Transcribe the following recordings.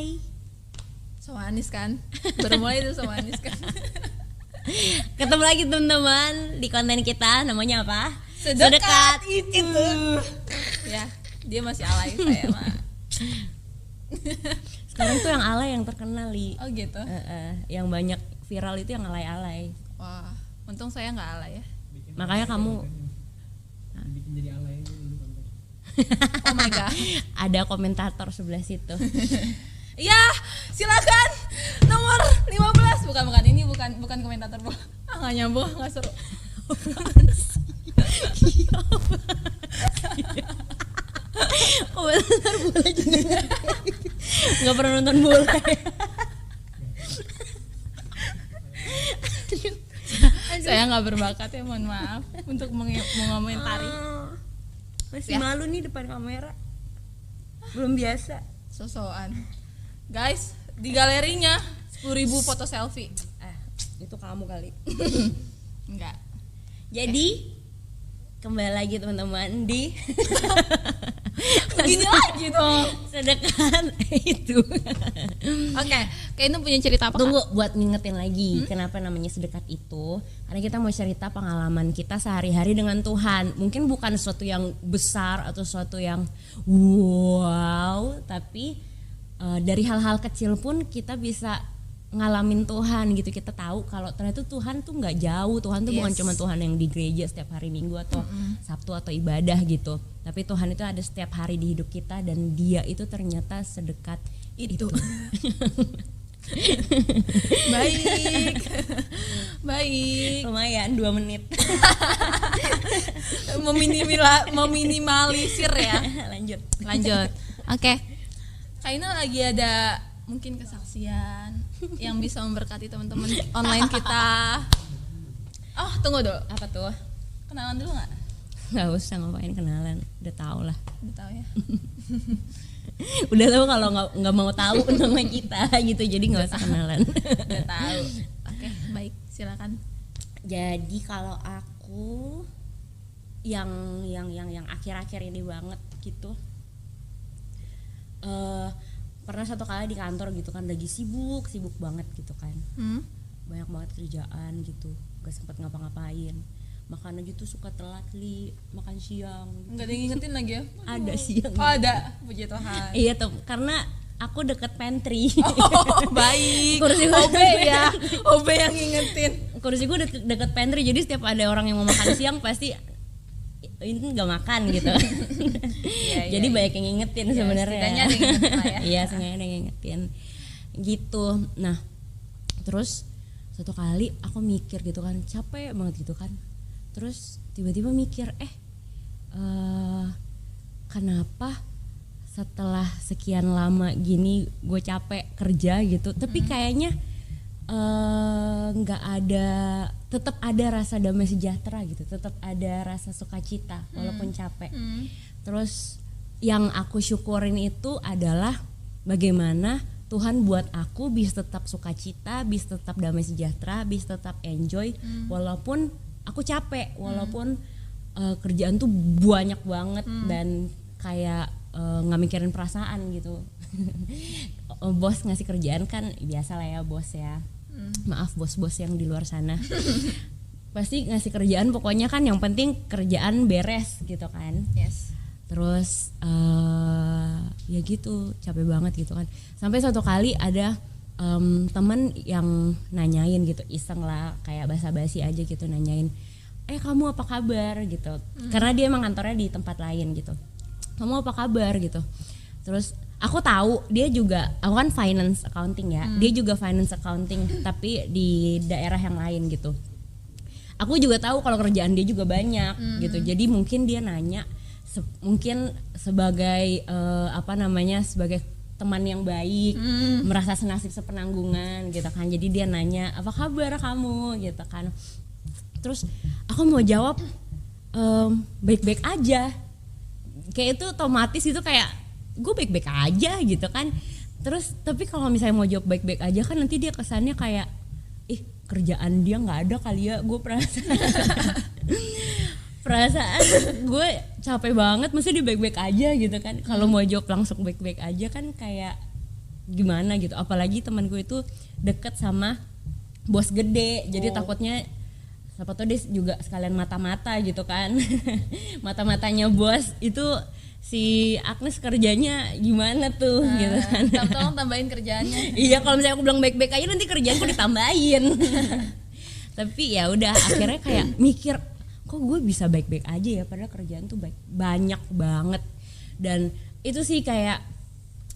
Hai. So manis kan? Baru mulai itu so manis kan? Ketemu lagi teman-teman di konten kita, namanya apa? Sedekat itu. Ya, dia masih alay, saya mah. Sekarang tuh yang alay yang terkenal, Li. Oh gitu. Yang banyak viral itu yang alay-alay. Wah, untung saya nggak alay ya. Makanya kamu bikin jadi alay. Oh my god. ada komentator sebelah situ. Ya, silakan nomor 15. Bukan ini bukan komentator, Bu. Enggak nyambung, enggak seru. Komentator bola juga. Enggak pernah nonton bola. Saya nggak berbakat ya, mohon maaf untuk mengomentari. Masih malu nih depan kamera. Belum biasa. Sosokan. Guys, di galerinya 10.000 foto selfie. Itu kamu kali. Enggak. Jadi kembali lagi teman-teman di Begini lagi dong. Sedekat itu. Oke, kayak itu punya cerita apa? Tunggu buat ngingetin lagi kenapa namanya sedekat itu. Karena kita mau cerita pengalaman kita sehari-hari dengan Tuhan. Mungkin bukan sesuatu yang besar atau sesuatu yang wow, tapi dari hal-hal kecil pun kita bisa ngalamin Tuhan gitu. Kita tahu kalau ternyata Tuhan tuh nggak jauh. Tuhan tuh bukan cuma Tuhan yang di gereja setiap hari Minggu atau Sabtu atau ibadah gitu. Tapi Tuhan itu ada setiap hari di hidup kita dan Dia itu ternyata sedekat itu. Baik. Baik. Lumayan 2 menit. Meminimalisir ya. Lanjut. Oke. Kayaknya lagi ada mungkin kesaksian yang bisa memberkati teman-teman online kita. Oh, tunggu dulu. Apa tuh? Kenalan dulu nggak? Nggak usah, ngapain kenalan, udah tau lah. Udah tahu ya. Udah tahu kalau nggak mau tahu nama kita gitu, jadi nggak usah kenalan. Udah tahu. Oke, baik, silakan. Jadi kalau aku yang akhir-akhir ini banget gitu, pernah satu kali di kantor gitu kan, lagi sibuk banget gitu kan, banyak banget kerjaan gitu, gak sempet ngapa-ngapain. Makan aja tuh suka telat, Li, makan siang. Enggak ada yang ngingetin lagi ya? Ada siang. Oh ada, puji Tuhan. Iya tuh, karena aku deket pantry. Oh baik. Kursi OB ya, OB yang ngingetin. Kursi gue deket pantry, jadi setiap ada orang yang mau makan siang pasti ini nggak makan gitu. Jadi banyak yang ngingetin sebenarnya. Setidaknya ada yang ngingetin lah ya. Iya, setidaknya ada yang ngingetin gitu. Nah, terus satu kali aku mikir gitu kan, capek banget gitu kan. Terus tiba-tiba mikir, kenapa setelah sekian lama gini gue capek kerja gitu, tapi kayaknya nggak ada, tetap ada rasa damai sejahtera gitu, tetap ada rasa sukacita walaupun capek. Terus yang aku syukurin itu adalah bagaimana Tuhan buat aku bisa tetap sukacita, bisa tetap damai sejahtera, bisa tetap enjoy walaupun aku capek, walaupun kerjaan tuh banyak banget dan kayak nggak mikirin perasaan gitu. Bos ngasih kerjaan kan biasa lah ya bos ya. Maaf bos-bos yang di luar sana. Pasti ngasih kerjaan pokoknya kan yang penting kerjaan beres gitu kan. Yes. Terus ya gitu, capek banget gitu kan. Sampai suatu kali ada teman yang nanyain gitu, iseng lah kayak basa-basi aja gitu, nanyain, kamu apa kabar gitu. Karena dia emang kantornya di tempat lain gitu. Kamu apa kabar gitu. Terus aku tahu dia juga, aku kan finance accounting ya. Dia juga finance accounting tapi di daerah yang lain gitu. Aku juga tahu kalau kerjaan dia juga banyak gitu. Jadi mungkin dia nanya mungkin sebagai sebagai teman yang baik, merasa senasib sepenanggungan gitu kan. Jadi dia nanya, apa kabar kamu gitu kan. Terus aku mau jawab baik-baik aja. Kayak itu otomatis itu kayak gue baik-baik aja gitu kan. Terus tapi kalau misalnya mau jawab baik-baik aja kan nanti dia kesannya kayak kerjaan dia nggak ada kali ya. Gue perasaan gue capek banget, mesti dia baik-baik aja gitu kan. Kalau mau jawab langsung baik-baik aja kan kayak gimana gitu, apalagi temanku itu deket sama bos gede, jadi takutnya siapa tahu dia juga sekalian mata-mata gitu kan. Mata-matanya bos itu si Agnes kerjanya gimana tuh gitu kan. Tolong tambahin kerjaannya. Iya, kalau misalnya aku bilang baik-baik aja nanti kerjaanku ditambahin. Tapi ya udah akhirnya kayak mikir, kok gue bisa baik-baik aja ya padahal kerjaan tuh banyak banget. Dan itu sih kayak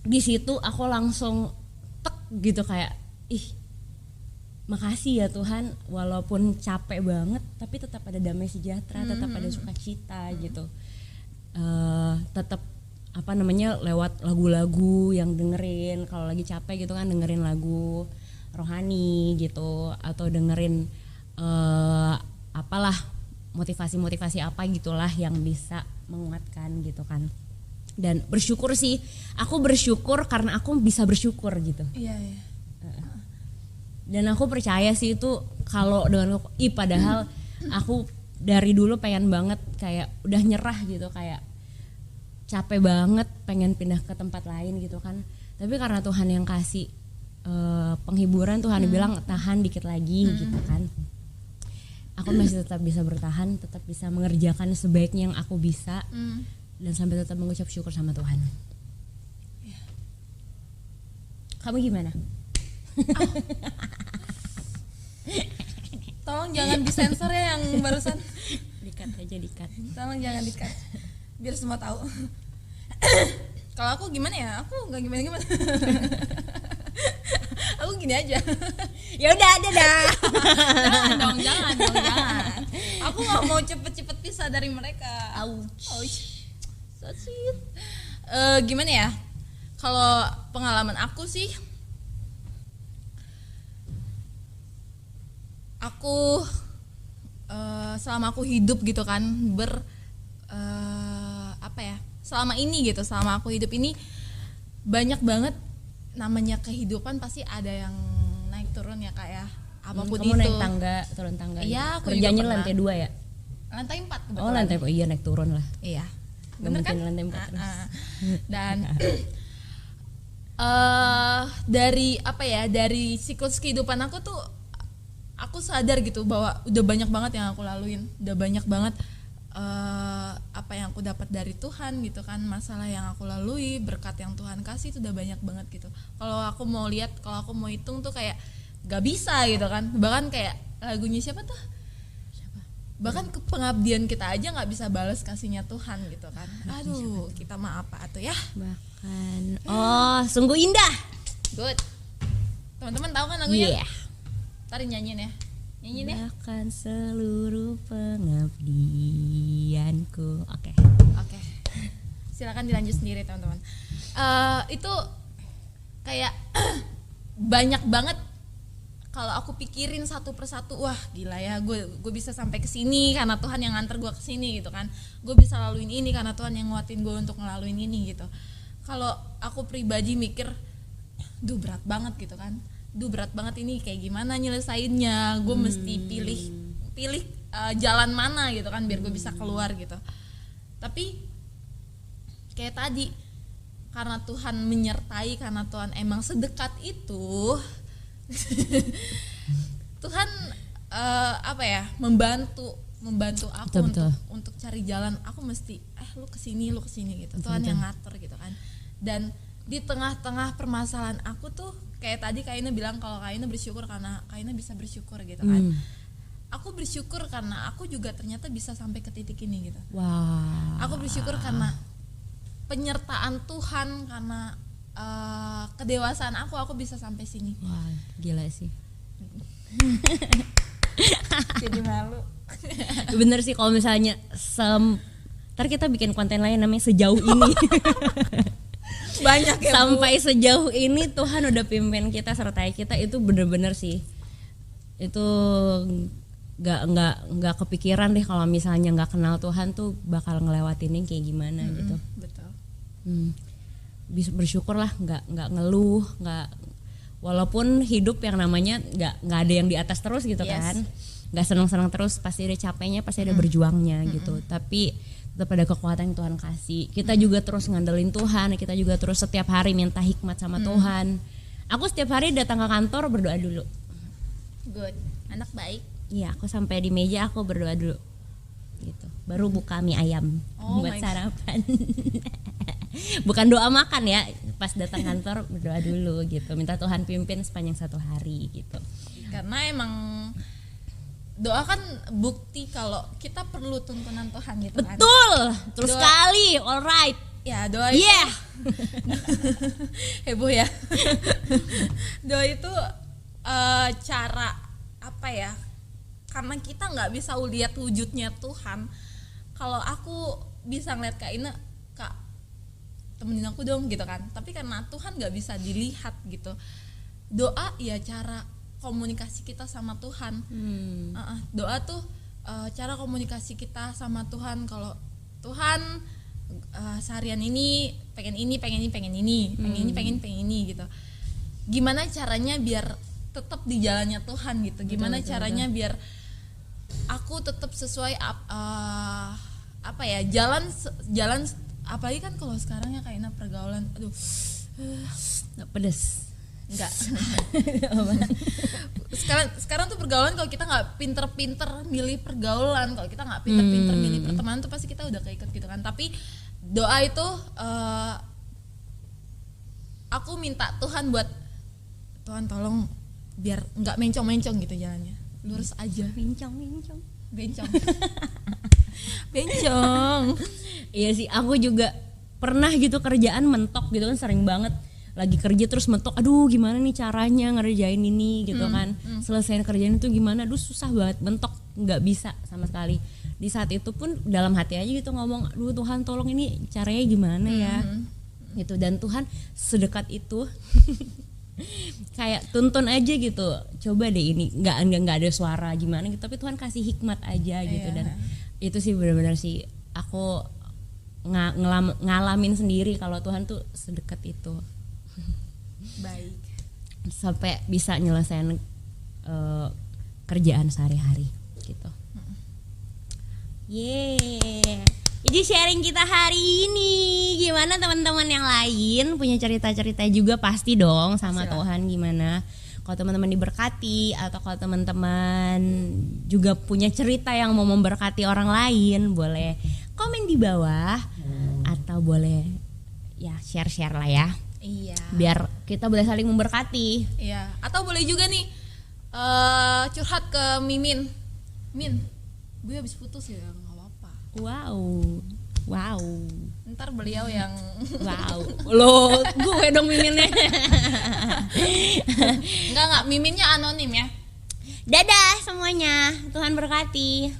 di situ aku langsung tek gitu kayak makasih ya Tuhan, walaupun capek banget tapi tetap ada damai sejahtera, tetap ada sukacita gitu. Tetap lewat lagu-lagu yang dengerin kalau lagi capek gitu kan, dengerin lagu rohani gitu, atau dengerin motivasi-motivasi apa gitulah yang bisa menguatkan gitu kan. Dan bersyukur sih, aku bersyukur karena aku bisa bersyukur gitu. Iya. Dan aku percaya sih itu kalau dengan padahal aku dari dulu pengen banget kayak udah nyerah gitu, kayak capek banget pengen pindah ke tempat lain gitu kan. Tapi karena Tuhan yang kasih penghiburan, Tuhan bilang tahan dikit lagi gitu kan. Aku masih tetap bisa bertahan, tetap bisa mengerjakan sebaiknya yang aku bisa, dan sampai tetap mengucap syukur sama Tuhan. Kamu gimana? Tolong jangan disensor ya yang barusan. Dikat aja, dikat. Tolong jangan dikat, biar semua tahu. Kalau aku gimana ya? Aku nggak gimana. Aku gini aja. Ya udah ada dah. Jangan. Aku nggak mau cepet-cepet pisah dari mereka. Ouch. So sweet. Gimana ya? Kalau pengalaman aku sih, aku selama aku hidup gitu kan, selama ini gitu, selama aku hidup ini banyak banget namanya kehidupan, pasti ada yang naik turun ya Kak ya, apapun kamu itu. naik tangga, turun tangga. Iya, aku kerjanya juga lantai 2 ya? Lantai 4 kebetulan. Oh lantai, iya naik turun lah. Iya. Gak Bener mungkin kan? lantai 4 terus. Dan dari siklus kehidupan aku tuh, aku sadar gitu bahwa udah banyak banget yang aku laluin, udah banyak banget apa yang aku dapat dari Tuhan gitu kan, masalah yang aku lalui, berkat yang Tuhan kasih itu udah banyak banget gitu. Kalau aku mau lihat, kalau aku mau hitung tuh kayak gak bisa gitu kan. Bahkan kayak lagunya siapa tuh? Bahkan ke pengabdian kita aja nggak bisa balas kasihnya Tuhan gitu kan. Aduh, kita mah apa tuh ya? Bahkan sungguh indah. Good. Teman-teman tahu kan lagunya? Iya. Tadi nyanyiin ya. Bahkan seluruh pengabdianku. Oke. Silakan dilanjut sendiri teman-teman. Itu kayak banyak banget. Kalau aku pikirin satu persatu, wah gila ya, gue bisa sampai ke sini karena Tuhan yang nganter gue ke sini gitu kan. Gue bisa laluin ini karena Tuhan yang nguatin gue untuk ngelaluin ini gitu. Kalau aku pribadi mikir, berat banget gitu kan. Berat banget ini, kayak gimana nyelesainnya? Gue mesti pilih jalan mana gitu kan biar gue bisa keluar gitu. Tapi kayak tadi, karena Tuhan menyertai, karena Tuhan emang sedekat itu. Tuhan membantu aku betul. Untuk cari jalan. Aku mesti lu kesini gitu. Tuhan yang ngatur gitu kan. Dan di tengah-tengah permasalahan aku tuh, kayak tadi Kaina bilang kalau Kaina bersyukur karena Kaina bisa bersyukur gitu kan. Aku bersyukur karena aku juga ternyata bisa sampai ke titik ini gitu. Wow. Aku bersyukur karena penyertaan Tuhan, karena kedewasaan aku bisa sampai sini. Wah, gila sih. Jadi malu. Bener sih, kalau misalnya ntar kita bikin konten lain namanya sejauh ini. Banyak ya, sampai sejauh ini Tuhan udah pimpin kita, sertai kita, itu bener-bener sih. Itu nggak kepikiran deh kalau misalnya nggak kenal Tuhan tuh bakal ngelewatinnya kayak gimana gitu. Betul. Bisa bersyukur lah, nggak ngeluh, walaupun hidup yang namanya nggak ada yang di atas terus gitu kan, nggak senang-senang terus, pasti ada capeknya, pasti ada berjuangnya gitu. Tapi tetap ada kekuatan yang Tuhan kasih. Kita juga terus ngandelin Tuhan, kita juga terus setiap hari minta hikmat sama Tuhan. Aku setiap hari datang ke kantor berdoa dulu. Good, anak baik. Iya, aku sampai di meja aku berdoa dulu. Gitu. Baru buka mie ayam buat sarapan. Bukan doa makan ya, pas datang kantor berdoa dulu gitu. Minta Tuhan pimpin sepanjang satu hari gitu. Karena emang doa kan bukti kalau kita perlu tuntunan Tuhan gitu kan. Betul, terus Doa. sekali, alright. Ya doa itu Yeah. heboh ya. Doa itu cara apa ya? Karena kita nggak bisa lihat wujudnya Tuhan. Kalau aku bisa ngeliat Kak Ina, Kak temenin aku dong gitu kan. Tapi karena Tuhan nggak bisa dilihat gitu. Doa ya cara komunikasi kita sama Tuhan. Doa tuh cara komunikasi kita sama Tuhan. Kalau Tuhan seharian ini pengen ini pengen ini gitu. Gimana caranya biar tetap di jalannya Tuhan gitu. Gimana caranya biar aku tetap sesuai apa ya jalan apalagi kan kalau sekarang ya kayaknya pergaulan aduh Nggak pedes. enggak. sekarang tuh pergaulan kalau kita nggak pinter-pinter milih pergaulan, kalau kita nggak pinter-pinter milih pertemanan tuh pasti kita udah keikat gitu kan. Tapi doa itu aku minta Tuhan buat Tuhan tolong biar nggak mencong-mencong gitu jalannya, lurus aja. Bencong. Bencong. Bencong. Iya sih, aku juga pernah gitu kerjaan mentok gitu kan, sering banget lagi kerja terus mentok, aduh gimana nih caranya ngerjain ini gitu kan, selesaiin kerjaan itu gimana, aduh susah banget, mentok, nggak bisa sama sekali. Di saat itu pun dalam hati aja gitu ngomong, aduh Tuhan tolong ini caranya gimana ya gitu. Dan Tuhan sedekat itu kayak tuntun aja gitu, coba deh ini, nggak ada suara gimana gitu, tapi Tuhan kasih hikmat aja gitu. Dan itu sih benar-benar sih aku ngalamin sendiri kalau Tuhan tuh sedekat itu. Baik. Sampai bisa nyelesain kerjaan sehari-hari gitu. Yeay. Jadi sharing kita hari ini, gimana teman-teman yang lain punya cerita-cerita juga pasti dong sama Tuhan gimana. Kalau teman-teman diberkati atau kalau teman-teman juga punya cerita yang mau memberkati orang lain, boleh komen di bawah atau boleh ya share-share lah ya. Iya. Biar kita boleh saling memberkati. Iya. Atau boleh juga nih curhat ke Mimin. Min, gue habis putus ya, nggak apa-apa. Wow. Ntar beliau yang Wow. Lo gue dong miminnya. Enggak, miminnya anonim ya. Dadah semuanya. Tuhan berkati.